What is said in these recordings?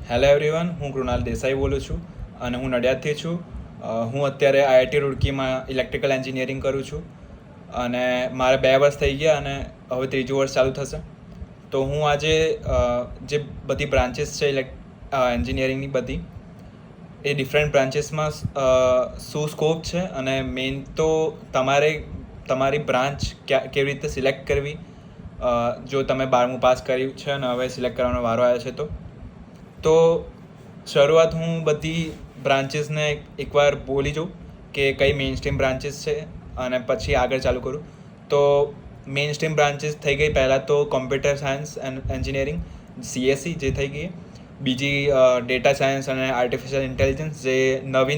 Hello everyone, હું કૃણાલ દેસાઈ બોલું છું અને હું નડિયાદથી છું. હું અત્યારે આઈઆઈટી રૂડકીમાં ઇલેક્ટ્રિકલ એન્જિનિયરિંગ કરું છું અને મારે 2 વર્ષ થઈ ગયા અને હવે ત્રીજું વર્ષ ચાલુ થશે. તો હું આજે જે બધી બ્રાન્ચીસ છે એન્જિનિયરિંગની બધી એ ડિફરન્ટ બ્રાન્ચીસમાં શું સ્કોપ છે અને મેઇન તો તમારી બ્રાન્ચ કેવી રીતે સિલેક્ટ કરવી, જો તમે 12મું પાસ કર્યું છે અને હવે સિલેક્ટ કરવાનો વારો આવ્યો છે તો શરૂઆત હું બધી બ્રાન્ચીસને એકવાર બોલી જાઉં કે કઈ મેઇન સ્ટ્રીમ બ્રાન્ચીસ છે અને પછી આગળ ચાલુ કરું. તો મેઇન સ્ટ્રીમ બ્રાન્ચીસ થઈ ગઈ પહેલાં તો computer science and engineering CSE જે થઈ ગઈ, બીજી ડેટા સાયન્સ અને આર્ટિફિશિયલ ઇન્ટેલિજન્સ જે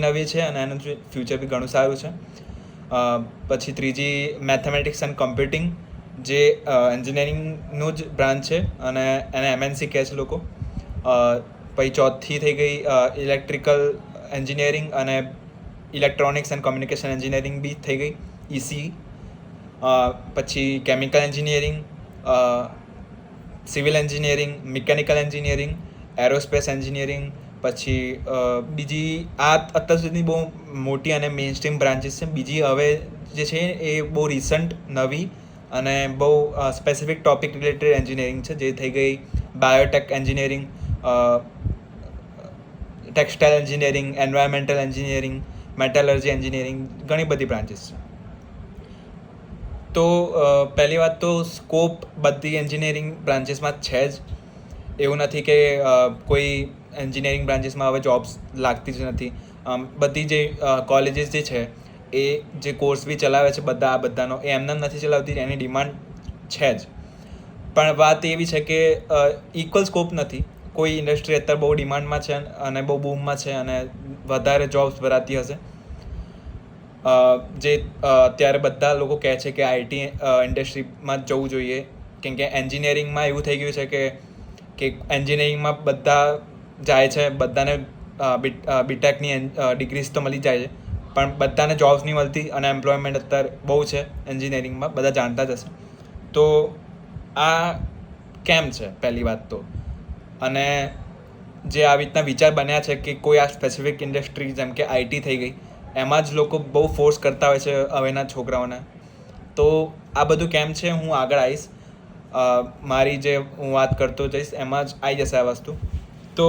નવી છે અને એનું ફ્યુચર બી ઘણું સારું છે. પછી ત્રીજી મેથેમેટિક્સ એન્ડ કમ્પ્યુટિંગ જે એન્જિનિયરિંગનું જ બ્રાન્ચ છે અને એને MNC કહે છે લોકો. પછી ચોથી થઈ ગઈ ઇલેક્ટ્રિકલ એન્જિનિયરિંગ અને ઇલેક્ટ્રોનિક્સ એન્ડ કોમ્યુનિકેશન એન્જિનિયરિંગ બી થઈ ગઈ ECE. પછી chemical engineering, civil engineering, mechanical engineering, aerospace engineering. પછી બીજી આ અત્યાર સુધી બહુ મોટી અને મેઇન સ્ટ્રીમ બ્રાન્ચીસ છે. બીજી હવે જે છે એ બહુ રિસન્ટ નવી અને બહુ સ્પેસિફિક ટોપિક રિલેટેડ એન્જિનિયરિંગ છે જે થઈ ગઈ Biotech engineering, textile engineering, environmental engineering, metallurgy engineering, ઘણી બધી બ્રાન્ચીસ છે. તો પહેલી વાત તો સ્કોપ બધી એન્જિનિયરિંગ બ્રાન્ચીસમાં છે જ. એવું નથી કે કોઈ એન્જિનિયરિંગ બ્રાન્ચીસમાં હવે જોબ્સ લાગતી જ નથી. બધી જે કોલેજીસ જે છે એ જે કોર્સ બી ચલાવે છે બધાનો એ એમને નથી ચલાવતી, એની ડિમાન્ડ છે જ. પણ વાત એવી છે કે ઇક્વલ સ્કોપ નથી. કોઈ ઇન્ડસ્ટ્રી અત્યારે બહુ ડિમાન્ડમાં છે અને બહુ બૂમમાં છે અને વધારે જોબ્સ ભરાતી હશે. જે અત્યારે બધા લોકો કહે છે કે IT ઇન્ડસ્ટ્રીમાં જ જવું જોઈએ, કેમ કે એન્જિનિયરિંગમાં એવું થઈ ગયું છે કે એન્જિનિયરિંગમાં બધા જાય છે, બધાને બીટેકની ડિગ્રીઝ તો મળી જાય છે પણ બધાને જોબ્સ નહીં મળતી અને એમ્પ્લોયમેન્ટ અત્યારે બહુ છે એન્જિનિયરિંગમાં, બધા જાણતા જ હશે. તો આ કેમ છે પહેલી વાત તો. અને જે આવી રીતના વિચાર બન્યા છે કે કોઈ આ સ્પેસિફિક ઇન્ડસ્ટ્રી જેમ કે IT થઈ ગઈ એમાં જ લોકો બહુ ફોર્સ કરતા હોય છે હવેના છોકરાઓને. તો આ બધું કેમ છે હું આગળ આવીશ, મારી જે હું વાત કરતો જઈશ એમાં જ આવી જશે આ વસ્તુ. તો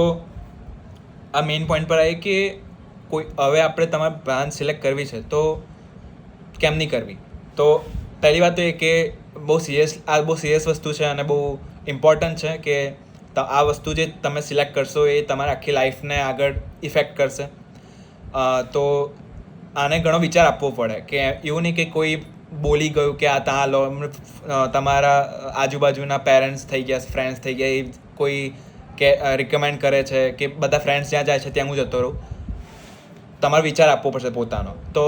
આ મેઇન પોઈન્ટ પર આવી કે હવે આપણે તમારે બ્રાન્ચ સિલેક્ટ કરવી છે તો કેમ નહીં કરવી. તો પહેલી વાત તો એ કે બહુ સિરિયસ વસ્તુ છે અને બહુ ઇમ્પોર્ટન્ટ છે કે આ વસ્તુ જે તમે સિલેક્ટ કરશો એ તમારી આખી લાઈફને આગળ ઇફેક્ટ કરશે. તો આને ઘણો વિચાર આપવો પડે કે એવું નહીં કે કોઈ બોલી ગયું કે આ ત્યાં લો, તમારા આજુબાજુના પેરેન્ટ્સ થઈ ગયા, ફ્રેન્ડ્સ થઈ ગયા, એ કોઈ કે રિકમેન્ડ કરે છે કે બધા ફ્રેન્ડ્સ જ્યાં જાય છે ત્યાં હું જતો રહું. તમારે વિચાર આપવો પડશે પોતાનો. તો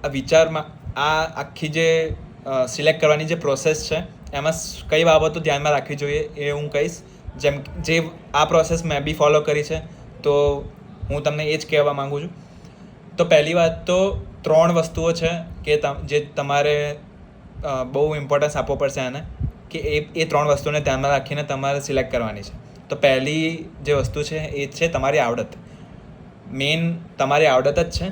આ વિચારમાં આ આખી જે સિલેક્ટ કરવાની જે પ્રોસેસ છે એમાં કઈ બાબતો ધ્યાનમાં રાખવી જોઈએ એ હું કહીશ. જેમ જે આ પ્રોસેસ મેં બી ફોલો કરી છે તો હું તમને એ જ કહેવા માગું છું. તો પહેલી વાત તો 3 વસ્તુઓ છે કે જે તમારે બહુ ઇમ્પોર્ટન્સ આપવો પડશે આને, કે એ 3 વસ્તુને ધ્યાનમાં રાખીને તમારે સિલેક્ટ કરવાની છે. તો પહેલી જે વસ્તુ છે એ છે તમારી આવડત. મેઇન તમારી આવડત જ છે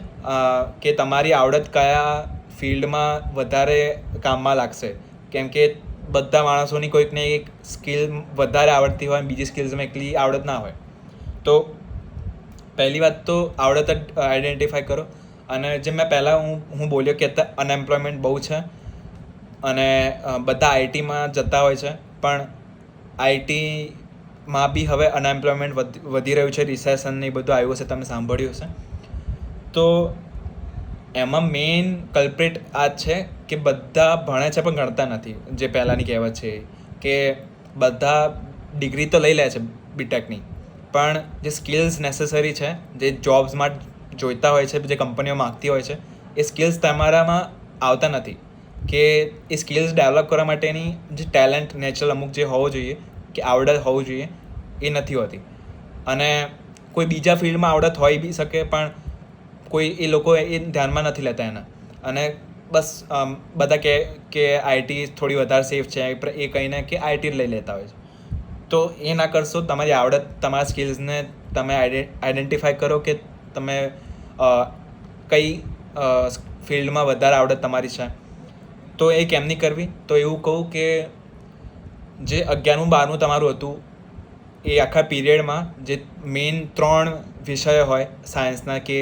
કે તમારી આવડત કયા ફિલ્ડમાં વધારે કામમાં લાગશે. કેમ કે બધા માણસોની કોઈકને એક સ્કિલ વધારે આવડતી હોય, બીજી સ્કિલ્સમાં એકલી આવડત ના હોય. તો પહેલી વાત તો આવડત જ આઈડેન્ટિફાય કરો. અને જેમ મેં પહેલાં હું બોલ્યો કે અત્યારે અનએમ્પ્લોયમેન્ટ બહુ છે અને બધા ITમાં જતા હોય છે, પણ ITમાં બી હવે અનએમ્પ્લોયમેન્ટ વધી રહ્યું છે. રિસેશન ને એ બધું આવ્યું હશે, તમે સાંભળ્યું હશે. તો એમાં મેઇન કલ્પ્રિટ આ જ છે કે બધા ભણે છે પણ ગણતા નથી. જે પહેલાંની કહેવત છે કે બધા ડિગ્રી તો લઈ લે છે બીટેકની, પણ જે સ્કિલ્સ નેસેસરી છે, જે જોબ્સમાં જોઈતા હોય છે, જે કંપનીઓ માગતી હોય છે, એ સ્કિલ્સ તમારામાં આવતા નથી. કે એ સ્કિલ્સ ડેવલપ કરવા માટેની જે ટેલેન્ટ નેચરલ અમુક જે હોવો જોઈએ, કે આવડત હોવું જોઈએ, એ નથી હોતી. અને કોઈ બીજા ફિલ્ડમાં આવડત હોઈ બી શકે પણ કોઈ એ લોકો એ ધ્યાનમાં નથી લેતા એના. અને બસ બધા કે IT થોડી વધારે સેફ છે એ કહીને કે IT લઈ લેતા હોય છે. તો એ ના કરશો. તમારી આવડત, તમારા સ્કિલ્સને તમે આઈડેન્ટિફાઈ કરો કે તમે કઈ ફિલ્ડમાં વધારે આવડત તમારી છે. તો એ કેમ નહીં કરવી? તો એવું કહું કે જે 11મું 12મું તમારું હતું એ આખા પીરિયડમાં જે મેઇન 3 વિષયો હોય સાયન્સના, કે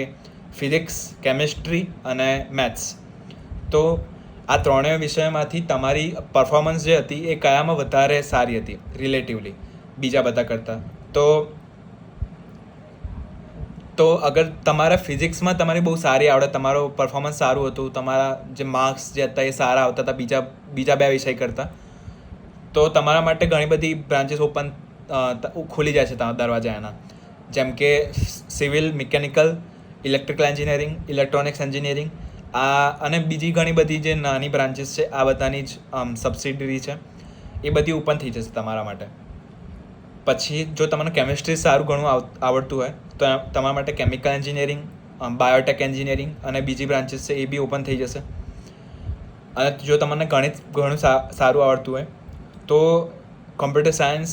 ફિઝિક્સ, કેમિસ્ટ્રી અને મેથ્સ, તો આ 3 વિષયમાંથી તમારી પરફોર્મન્સ જે હતી એ કયામાં વધારે સારી હતી રિલેટિવલી બીજા બધા કરતાં? તો અગર તમારા ફિઝિક્સમાં તમારી બહુ સારી આવડત, તમારો પરફોર્મન્સ સારું હતું, તમારા જે માર્ક્સ જે હતા એ સારા આવતા હતા બીજા 2 વિષય કરતાં, તો તમારા માટે ઘણી બધી બ્રાન્ચીસ ખુલી જાય છે દરવાજા એના. જેમ કે civil, mechanical, electrical engineering, electronics engineering, અને બીજી ઘણી બધી જે નાની બ્રાન્ચીસ છે, આ બધાની જ સબસિડરી છે, એ બધી ઓપન થઈ જશે તમારા માટે. પછી જો તમને કેમિસ્ટ્રી સારું ઘણું આવડતું હોય તો તમારા માટે કેમિકલ એન્જિનિયરિંગ, બાયોટેક એન્જિનિયરિંગ અને બીજી બ્રાન્ચીસ છે એ બી ઓપન થઈ જશે. અને જો તમને ગણિત ઘણું સારું આવડતું હોય તો કોમ્પ્યુટર સાયન્સ,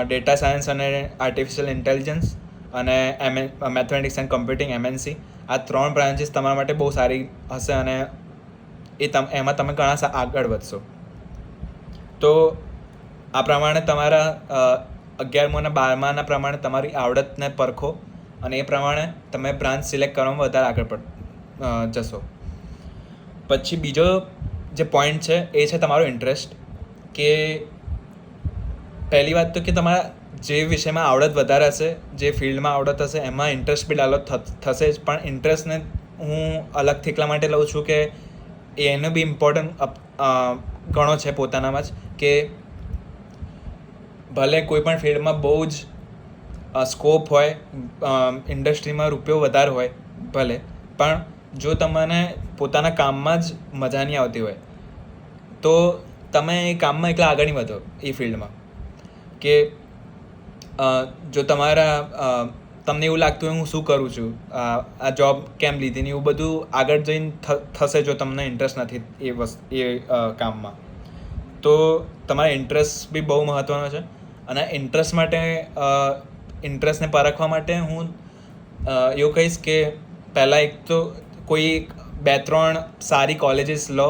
ડેટા સાયન્સ અને આર્ટિફિશિયલ ઇન્ટેલિજન્સ અને મેથમેટિક્સ એન્ડ કમ્પ્યુટિંગ MNC, આ 3 બ્રાન્ચીસ તમારા માટે બહુ સારી હશે અને એમાં તમે ઘણા આગળ વધશો. તો આ પ્રમાણે તમારા 11મું અને 12માના પ્રમાણે તમારી આવડતને પરખો અને એ પ્રમાણે તમે બ્રાન્ચ સિલેક્ટ કરવામાં વધારે આગળ જશો. પછી બીજો જે પોઈન્ટ છે એ છે તમારો ઇન્ટરેસ્ટ. કે પહેલી વાત તો કે તમારા જે વિષયમાં આવડત વધારે હશે, જે ફિલ્ડમાં આવડત હશે, એમાં ઇન્ટરેસ્ટ બી ડેવલપ થશે જ. પણ ઇન્ટરેસ્ટને હું અલગથી એટલા માટે લઉં છું કે એનો બી ઇમ્પોર્ટન્ટ ઘણો છે પોતાનામાં જ. કે ભલે કોઈ પણ ફિલ્ડમાં બહુ જ સ્કોપ હોય, ઇન્ડસ્ટ્રીમાં રૂપિયો વધારે હોય ભલે, પણ જો તમને પોતાના કામમાં જ મજા નહીં આવતી હોય તો તમે એ કામમાં એકલા આગળ નહીં વધો એ ફિલ્ડમાં. કે જો તમને એવું લાગતું હોય હું શું કરું છું, આ જોબ કેમ લીધી ને એવું બધું આગળ જઈને થશે જો તમને ઇન્ટરેસ્ટ નથી એ કામમાં. તો તમારા ઇન્ટરેસ્ટ બી બહુ મહત્ત્વનો છે. અને ઇન્ટરેસ્ટને પરખવા માટે હું એવું કહીશ કે પહેલાં એક તો કોઈ 2-3 સારી કોલેજીસ લો,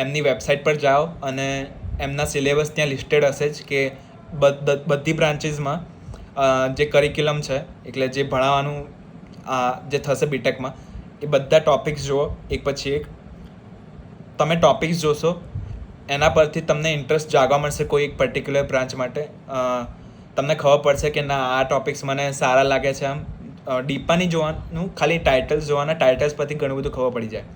એમની વેબસાઇટ પર જાઓ અને એમના સિલેબસ ત્યાં લિસ્ટેડ હશે જ કે બધી બ્રાન્ચીસમાં જે કરિક્યુલમ છે, એટલે જે ભણાવવાનું જે થશે બીટેકમાં, એ બધા ટોપિક્સ જુઓ એક પછી એક. તમે ટોપિક્સ જોશો એના પરથી તમને ઇન્ટરેસ્ટ જાગવા મળશે કોઈ એક પર્ટિક્યુલર બ્રાન્ચ માટે. તમને ખબર પડશે કે ના, આ ટોપિક્સ મને સારા લાગે છે. આમ ડીપમાં નહીં જોવાનું, ખાલી ટાઇટલ્સ જોવાના, ટાઇટલ્સ પરથી ઘણું બધું ખબર પડી જાય.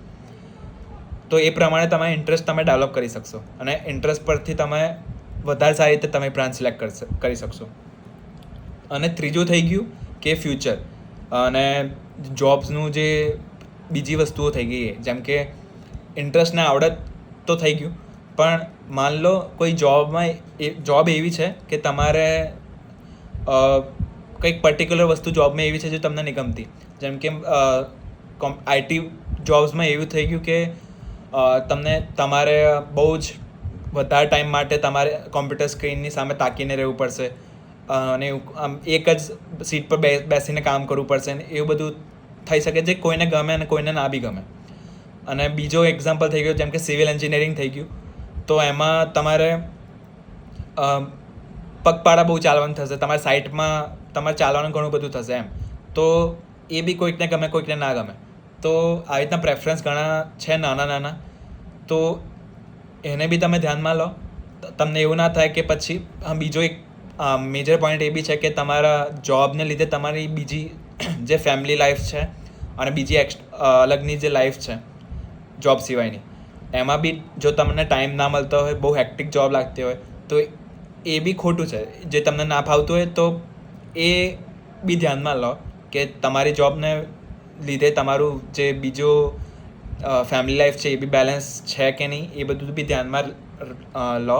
તો એ પ્રમાણે તમારે ઇન્ટરેસ્ટ તમે ડેવલપ કરી શકશો અને ઇન્ટરેસ્ટ પરથી તમે વધારે સારી રીતે તમે બ્રાન્ચ સિલેક્ટ કરી શકશો. અને ત્રીજું થઈ ગયું કે ફ્યુચર અને જોબ્સનું જે બીજી વસ્તુઓ થઈ ગઈ, જેમ કે ઇન્ટરેસ્ટને આવડત તો થઈ ગયું, પણ માન લો કોઈ જોબ એવી છે કે તમારે કંઈક પર્ટિક્યુલર વસ્તુ જોબમાં એવી છે જે તમને નહીં ગમતી. જેમ કે IT જોબ્સમાં એવું થઈ ગયું કે તમારે બહુ જ વધારે ટાઈમ માટે તમારે કોમ્પ્યુટર સ્ક્રીનની સામે તાકીને રહેવું પડશે અને એક જ સીટ પર બેસીને કામ કરવું પડશે ને એવું બધું થઈ શકે જે કોઈને ગમે અને કોઈને ના બી ગમે. અને બીજો એક્ઝામ્પલ થઈ ગયો જેમ કે સિવિલ એન્જિનિયરિંગ થઈ ગયું. તો એમાં તમારે પગપાળા બહુ ચાલવાનું થશે, તમારા સાઇટમાં તમારે ચાલવાનું ઘણું બધું થશે એમ. તો એ બી કોઈકને ગમે, કોઈકને ના ગમે. તો આવી રીતના પ્રેફરન્સ ઘણા છે નાના. તો એને બી તમે ધ્યાનમાં લો. તમને એવું ના થાય કે પછી બીજો એક મેજર પોઈન્ટ એ બી છે કે તમારા જોબને લીધે તમારી બીજી જે ફેમિલી લાઈફ છે અને બીજી અલગની જે લાઈફ છે જોબ સિવાયની, એમાં બી જો તમને ટાઈમ ના મળતો હોય, બહુ હેક્ટિક જોબ લાગતી હોય, તો એ બી ખોટું છે. જે તમને ના ફાવતું હોય તો એ બી ધ્યાનમાં લો કે તમારી જોબને લીધે તમારું જે બીજું ફેમિલી લાઈફ છે એ બી બેલેન્સ છે કે નહીં, એ બધું બી ધ્યાનમાં લો.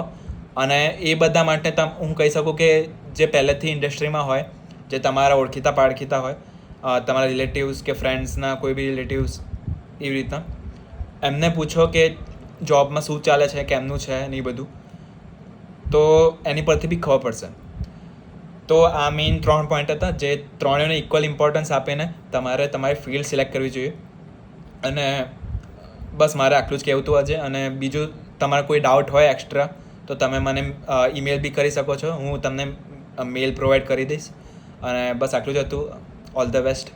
અને એ બધા માટે હું કહી શકું કે જે પહેલેથી ઇન્ડસ્ટ્રીમાં હોય, જે તમારા ઓળખીતા પાળખીતા હોય, તમારા રિલેટિવ્સ કે ફ્રેન્ડ્સના કોઈ બી રિલેટિવ્સ, એવી રીતના એમને પૂછો કે જોબમાં શું ચાલે છે, કેમનું છે ને એ બધું. તો એની પરથી બી ખબર પડશે. તો આ મેઇન 3 પોઈન્ટ હતા, જે ત્રણેયને ઇક્વલ ઇમ્પોર્ટન્સ આપીને તમારે તમારી ફિલ્ડ સિલેક્ટ કરવી જોઈએ. અને બસ મારે આટલું જ કહેવું હતું આજે. અને બીજું, તમારે કોઈ ડાઉટ હોય એક્સ્ટ્રા તો તમે મને ઈમેલ બી કરી શકો છો, હું તમને મેલ પ્રોવાઈડ કરી દઈશ. અને બસ આટલું જ હતું. All the best.